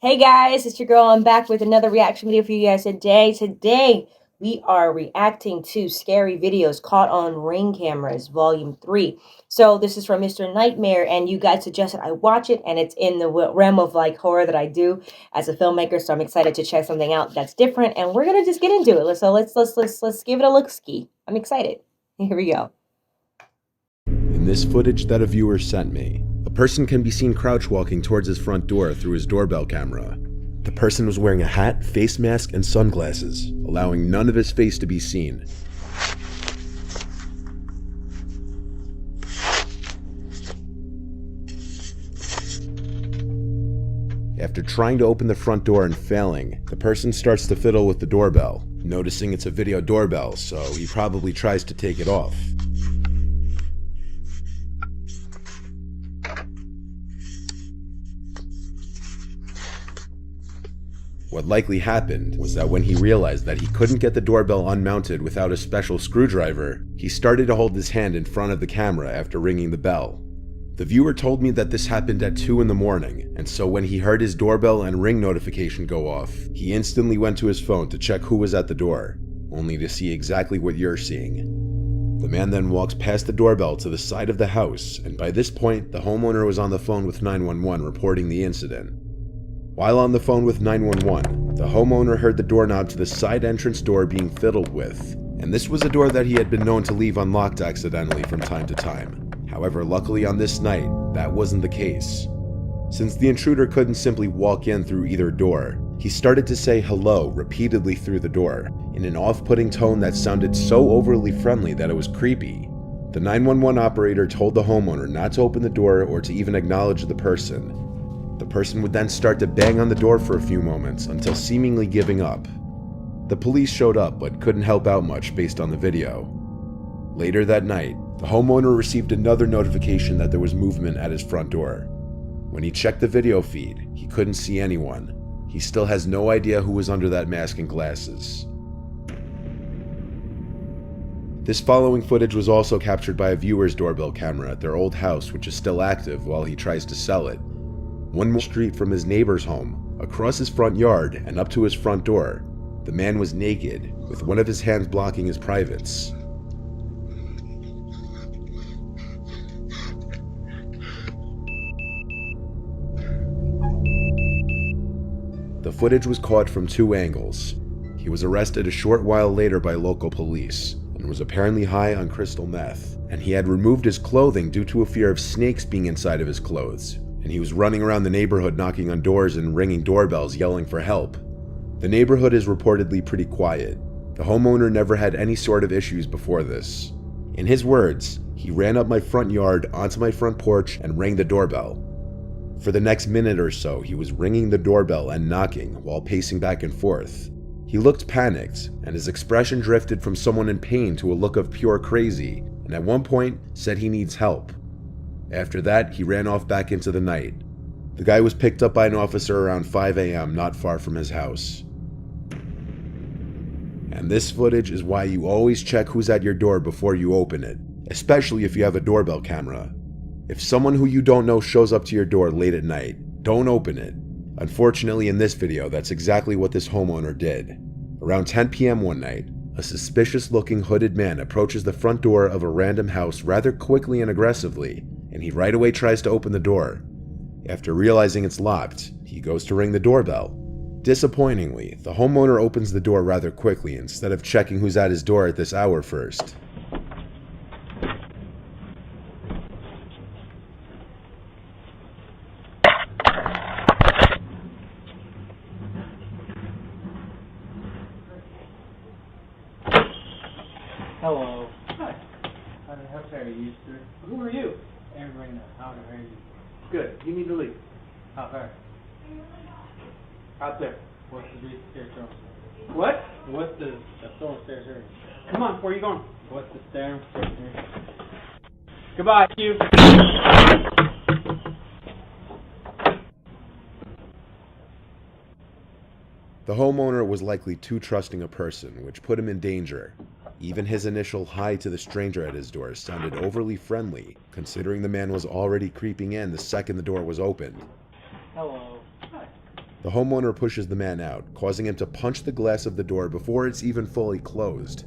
Hey guys, it's your girl. I'm back with another reaction video for you guys today. Today, we are reacting to Scary Videos Caught on Ring Cameras, Volume 3. So this is from Mr. Nightmare, and you guys suggested I watch it, and it's in the realm of like horror that I do as a filmmaker, so I'm excited to check something out that's different, and we're gonna just get into it. So let's give it a look-ski. I'm excited. Here we go. In this footage that a viewer sent me, a person can be seen crouch walking towards his front door through his doorbell camera. The person was wearing a hat, face mask, and sunglasses, allowing none of his face to be seen. After trying to open the front door and failing, the person starts to fiddle with the doorbell, noticing it's a video doorbell, so he probably tries to take it off. What likely happened was that when he realized that he couldn't get the doorbell unmounted without a special screwdriver, he started to hold his hand in front of the camera after ringing the bell. The viewer told me that this happened at 2 in the morning, and so when he heard his doorbell and ring notification go off, he instantly went to his phone to check who was at the door, only to see exactly what you're seeing. The man then walks past the doorbell to the side of the house, and by this point, the homeowner was on the phone with 911 reporting the incident. While on the phone with 911, the homeowner heard the doorknob to the side entrance door being fiddled with, and this was a door that he had been known to leave unlocked accidentally from time to time. However, luckily on this night, that wasn't the case. Since the intruder couldn't simply walk in through either door, he started to say hello repeatedly through the door, in an off-putting tone that sounded so overly friendly that it was creepy. The 911 operator told the homeowner not to open the door or to even acknowledge the person. The person would then start to bang on the door for a few moments until seemingly giving up. The police showed up but couldn't help out much based on the video. Later that night, the homeowner received another notification that there was movement at his front door. When he checked the video feed, he couldn't see anyone. He still has no idea who was under that mask and glasses. This following footage was also captured by a viewer's doorbell camera at their old house, which is still active while he tries to sell it. One more street from his neighbor's home, across his front yard and up to his front door, the man was naked, with one of his hands blocking his privates. The footage was caught from 2 angles. He was arrested a short while later by local police, and was apparently high on crystal meth, and he had removed his clothing due to a fear of snakes being inside of his clothes. And he was running around the neighborhood knocking on doors and ringing doorbells yelling for help. The neighborhood is reportedly pretty quiet. The homeowner never had any sort of issues before this. In his words, he ran up my front yard onto my front porch and rang the doorbell. For the next minute or so, he was ringing the doorbell and knocking while pacing back and forth. He looked panicked, and his expression drifted from someone in pain to a look of pure crazy, and at one point said he needs help. After that, he ran off back into the night. The guy was picked up by an officer around 5 a.m. not far from his house. And this footage is why you always check who's at your door before you open it, especially if you have a doorbell camera. If someone who you don't know shows up to your door late at night, don't open it. Unfortunately, in this video, that's exactly what this homeowner did. Around 10 p.m. one night, a suspicious-looking hooded man approaches the front door of a random house rather quickly and aggressively, and he right away tries to open the door. After realizing it's locked, he goes to ring the doorbell. Disappointingly, the homeowner opens the door rather quickly instead of checking who's at his door at this hour first. Hello. Hi. How far are you, sir? Who are you? Aaron right now. How are you? Good. You need to leave. How far? Out there. What's the stairs area? What? What's the stairs area? Come on, where are you going? What's the stairs area? Goodbye, you. The homeowner was likely too trusting a person, which put him in danger. Even his initial hi to the stranger at his door sounded overly friendly, considering the man was already creeping in the second the door was opened. Hello. Hi. The homeowner pushes the man out, causing him to punch the glass of the door before it's even fully closed.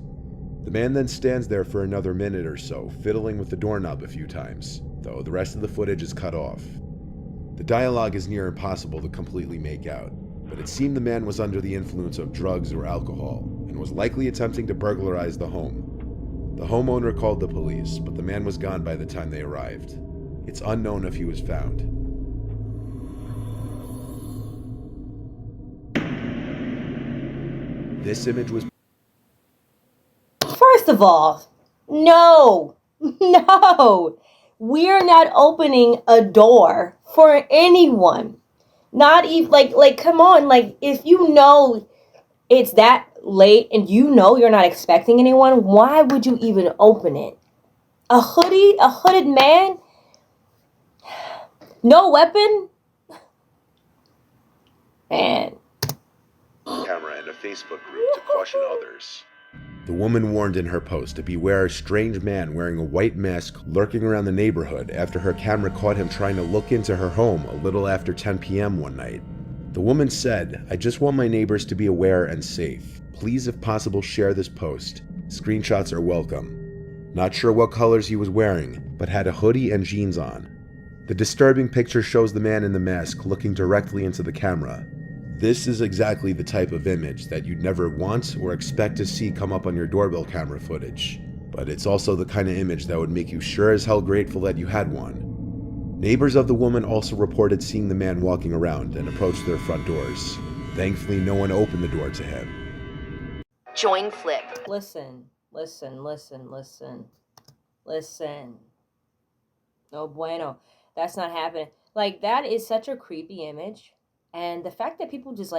The man then stands there for another minute or so, fiddling with the doorknob a few times, though the rest of the footage is cut off. The dialogue is near impossible to completely make out, but it seemed the man was under the influence of drugs or alcohol, and was likely attempting to burglarize the home. The homeowner called the police, but the man was gone by the time they arrived. It's unknown if he was found. This image was... First of all, no. We're not opening a door for anyone. Not even, like, come on. Like, if you know it's that late and you know you're not expecting anyone, why would you even open it? A hooded man? No weapon? Man. Camera and a Facebook group to caution others. The woman warned in her post to beware a strange man wearing a white mask lurking around the neighborhood after her camera caught him trying to look into her home a little after 10 p.m. one night. The woman said, "I just want my neighbors to be aware and safe. Please, if possible, share this post. Screenshots are welcome." Not sure what colors he was wearing, but had a hoodie and jeans on. The disturbing picture shows the man in the mask looking directly into the camera. This is exactly the type of image that you'd never want or expect to see come up on your doorbell camera footage. But it's also the kind of image that would make you sure as hell grateful that you had one. Neighbors of the woman also reported seeing the man walking around and approached their front doors. Thankfully, no one opened the door to him. Join Flip. Listen. No bueno. That's not happening. Like, that is such a creepy image. And the fact that people just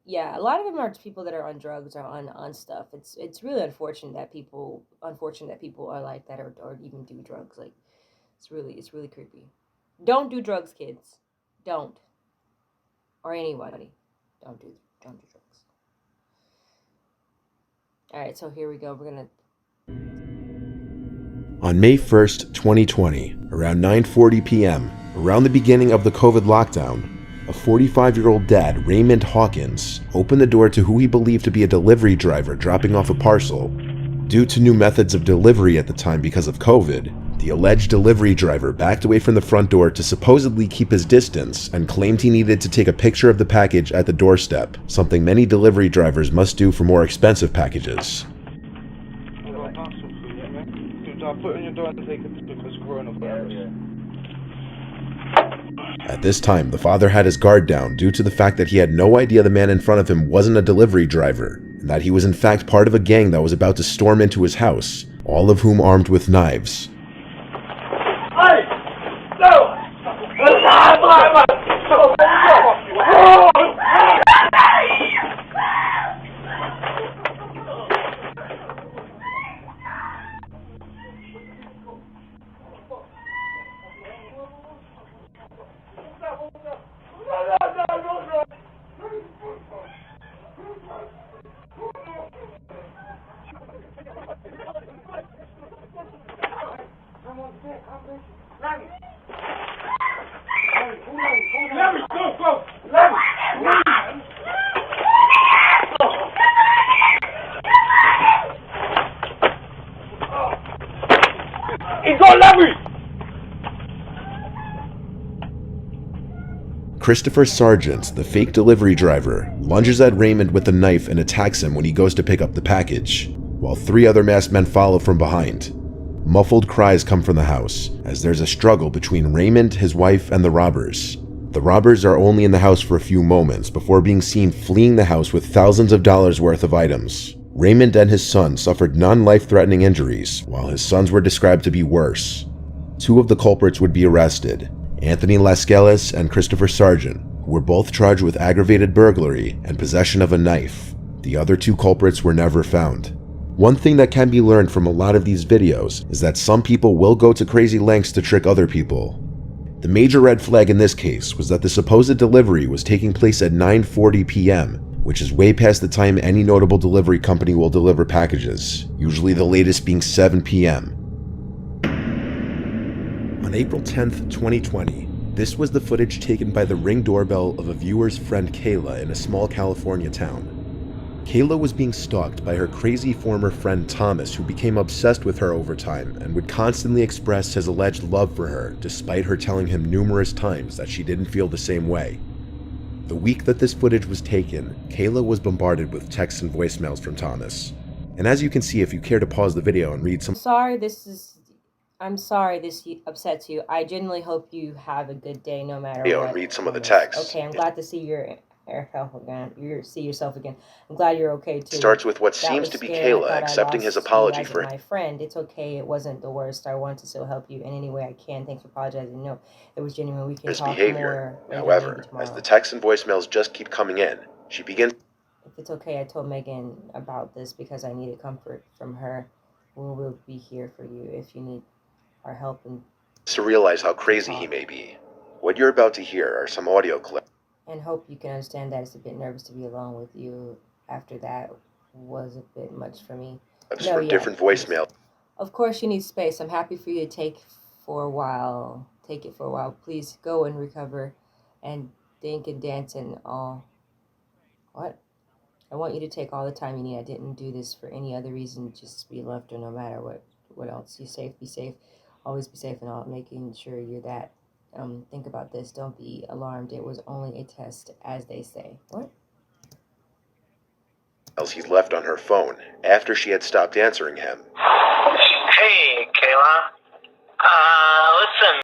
yeah, a lot of them are people that are on drugs or on stuff. It's really unfortunate that people are like that or even do drugs. Like, it's really creepy. Don't do drugs, kids. Don't. Or anybody. Don't do drugs. All right, so here we go. We're gonna. On May 1st, 2020, around 9:40 p.m., around the beginning of the COVID lockdown, a 45-year-old dad, Raymond Hawkins, opened the door to who he believed to be a delivery driver dropping off a parcel. Due to new methods of delivery at the time because of COVID, the alleged delivery driver backed away from the front door to supposedly keep his distance and claimed he needed to take a picture of the package at the doorstep, something many delivery drivers must do for more expensive packages. At this time, the father had his guard down due to the fact that he had no idea the man in front of him wasn't a delivery driver, and that he was in fact part of a gang that was about to storm into his house, all of whom armed with knives. Christopher Sargent, the fake delivery driver, lunges at Raymond with a knife and attacks him when he goes to pick up the package, while 3 other masked men follow from behind. Muffled cries come from the house, as there's a struggle between Raymond, his wife, and the robbers. The robbers are only in the house for a few moments before being seen fleeing the house with thousands of dollars worth of items. Raymond and his son suffered non-life-threatening injuries, while his sons were described to be worse. 2 of the culprits would be arrested, Anthony Lascelles and Christopher Sargent, who were both charged with aggravated burglary and possession of a knife. The other 2 culprits were never found. One thing that can be learned from a lot of these videos is that some people will go to crazy lengths to trick other people. The major red flag in this case was that the supposed delivery was taking place at 9:40 p.m., which is way past the time any notable delivery company will deliver packages, usually the latest being 7 p.m. On April 10th, 2020, This was the footage taken by the Ring doorbell of a viewer's friend Kayla in a small California town. Kayla was being stalked by her crazy former friend Thomas, who became obsessed with her over time and would constantly express his alleged love for her, despite her telling him numerous times that she didn't feel the same way. The week that this footage was taken, Kayla was bombarded with texts and voicemails from Thomas. And as you can see, if you care to pause the video and read some— I'm sorry this upsets you. I genuinely hope you have a good day no matter video what. and read some of the texts. Okay, I'm glad to see your yourself again. See yourself again. I'm glad you're okay too. Starts with what That seems was to be scary. I Kayla thought I accepting his lost apology you as for my friend. It's okay. It wasn't the worst. I want to still help you in any way I can. Thanks for apologizing. No, it was genuine. We can his talk behavior. more later, However, maybe tomorrow. as the texts and voicemails just keep coming in, she begins— If it's okay, I told Megan about this because I needed comfort from her. We will be here for you if you need our help and to realize how crazy he may be. What you're about to hear are some audio clips. And hope you can understand that it's a bit nervous to be alone with you after that was a bit much for me. From different voicemails. Of course you need space. I'm happy for you to take it for a while. Please go and recover and think and dance and all. What? I want you to take all the time you need. I didn't do this for any other reason, just be left or no matter what else. Be safe. Always be safe and all, making sure you're that. Think about this. Don't be alarmed. It was only a test, as they say. What? Else he's left on her phone after she had stopped answering him. Hey, Kayla. Listen.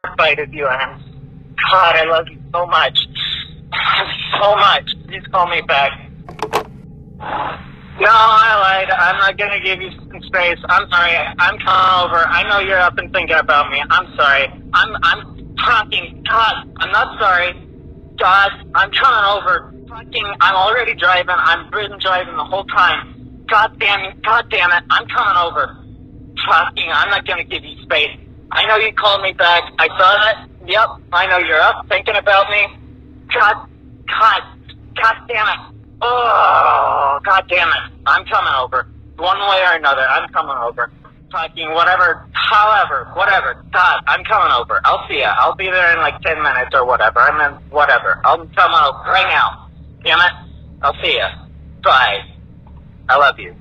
I'm terrified of you, and God, I love you so much. So much. Please call me back. No, I lied. I'm not gonna give you some space. I'm sorry. I'm coming over. I know you're up and thinking about me. I'm sorry. I'm talking. God, I'm not sorry. God, I'm coming over. I'm already driving. I've been driving the whole time. God damn it. I'm coming over. I'm not gonna give you space. I know you called me back. I saw that. Yep. I know you're up thinking about me. God damn it. Oh, God damn it. I'm coming over. One way or another, I'm coming over. Whatever. God, I'm coming over. I'll see ya. I'll be there in like 10 minutes or whatever. I'm coming over right now. Damn it. I'll see ya. Bye. I love you.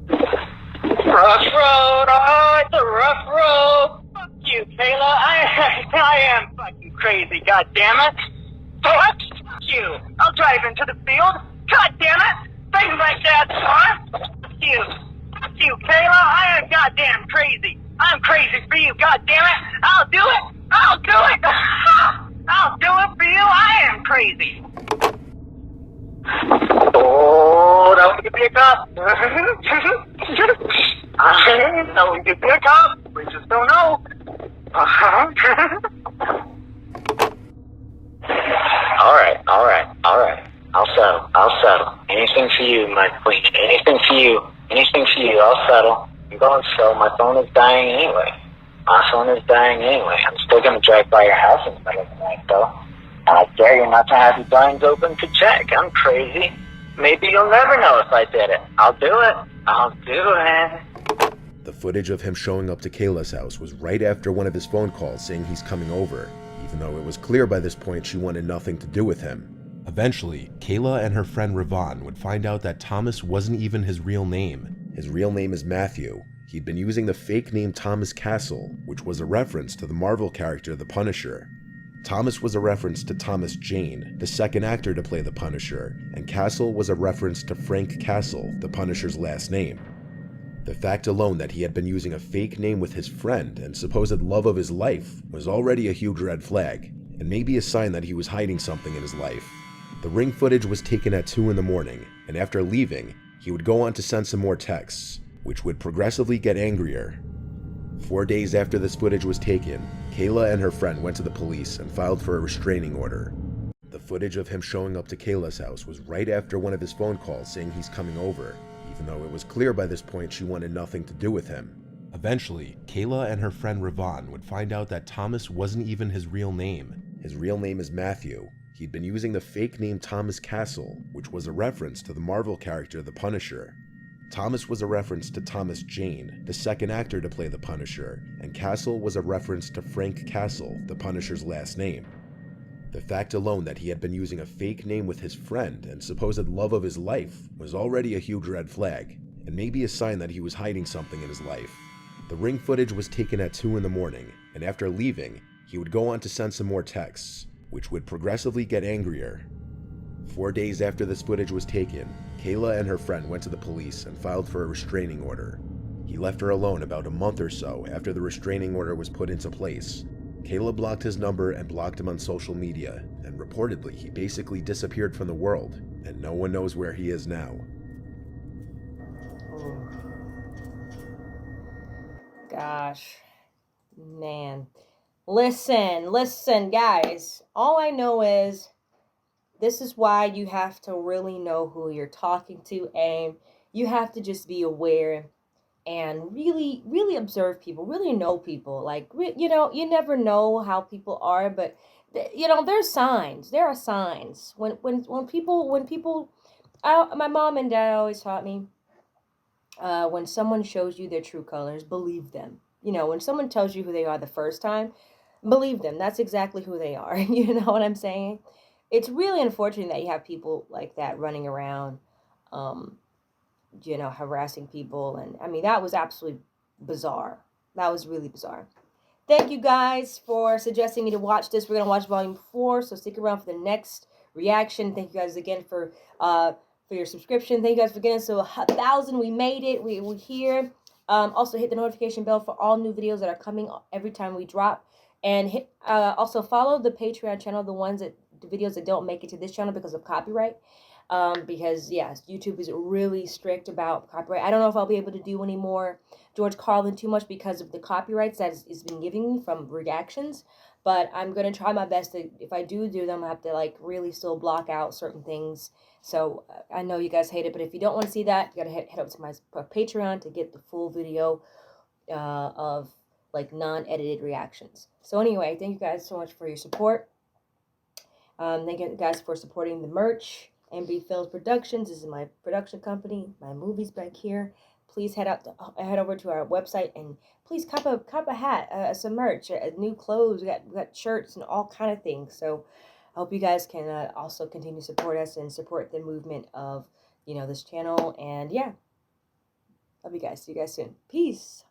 Rough road. Oh, it's a rough road. Fuck you, Kayla. I am fucking crazy. God damn it. Fuck you. I'll drive into the field. God damn it. Things like that, huh? Fuck you. Fuck you, Kayla. I am goddamn crazy. I'm crazy for you. God damn it. I'll do it. I'll do it for you. I am crazy. Oh, that would be a cop. That would be a cop. We just don't know. All right. I'll settle. Anything for you, my queen. Anything for you. I'll settle. I'm going slow. My phone is dying anyway. I'm still going to drive by your house in the middle of the night, though. I dare you not to have your blinds open to check. I'm crazy. Maybe you'll never know if I did it. I'll do it. The footage of him showing up to Kayla's house was right after one of his phone calls saying he's coming over, even though it was clear by this point she wanted nothing to do with him. Eventually, Kayla and her friend Ravon would find out that Thomas wasn't even his real name. His real name is Matthew. He'd been using the fake name Thomas Castle, which was a reference to the Marvel character The Punisher. Thomas was a reference to Thomas Jane, the second actor to play the Punisher, and Castle was a reference to Frank Castle, the Punisher's last name. The fact alone that he had been using a fake name with his friend and supposed love of his life was already a huge red flag, and maybe a sign that he was hiding something in his life. The Ring footage was taken at 2 in the morning, and after leaving, he would go on to send some more texts, which would progressively get angrier. 4 days after this footage was taken, Kayla and her friend went to the police and filed for a restraining order. The footage of him showing up to Kayla's house was right after one of his phone calls saying he's coming over, even though it was clear by this point she wanted nothing to do with him. Eventually, Kayla and her friend Ravon would find out that Thomas wasn't even his real name. His real name is Matthew. He'd been using the fake name Thomas Castle, which was a reference to the Marvel character The Punisher. Thomas was a reference to Thomas Jane, the second actor to play the Punisher, and Castle was a reference to Frank Castle, the Punisher's last name. The fact alone that he had been using a fake name with his friend and supposed love of his life was already a huge red flag, and maybe a sign that he was hiding something in his life. The ring footage was taken at 2 in the morning, and after leaving, he would go on to send some more texts, which would progressively get angrier. 4 days after this footage was taken, Kayla and her friend went to the police and filed for a restraining order. He left her alone about a month or so after the restraining order was put into place. Kayla blocked his number and blocked him on social media, and reportedly he basically disappeared from the world, and no one knows where he is now. Gosh, man. Listen, guys. All I know is this is why you have to really know who you're talking to, and you have to just be aware and really observe people, really know people. Like, you know, you never know how people are, but you know, there's signs. There are signs when people. My mom and dad always taught me, when someone shows you their true colors, believe them. You know, when someone tells you who they are the first time, believe them. That's exactly who they are. You know what I'm saying? It's really unfortunate that you have people like that running around, you know, harassing people. And I mean, that was absolutely bizarre. That was really bizarre. Thank you guys for suggesting me to watch this. We're going to watch volume 4, so stick around for the next reaction. Thank you guys again for your subscription. Thank you guys for getting us to 1,000. We made it. We're here. Also, hit the notification bell for all new videos that are coming every time we drop. And hit also follow the Patreon channel, the videos that don't make it to this channel because of copyright. Because yes, YouTube is really strict about copyright. I don't know if I'll be able to do any more George Carlin too much because of the copyrights that is been giving me from reactions. But I'm gonna try my best to, if I do them, I have to like really still block out certain things. So I know you guys hate it, but if you don't want to see that, you gotta head up to my Patreon to get the full video of like non-edited reactions. So anyway, thank you guys so much for your support. Thank you guys for supporting the merch. MB Films Productions, this is my production company. My movie's back here. Please head over to our website and please cop a hat, some merch, new clothes. We got shirts and all kind of things. So I hope you guys can also continue to support us and support the movement of, you know, this channel. And yeah, love you guys. See you guys soon. Peace.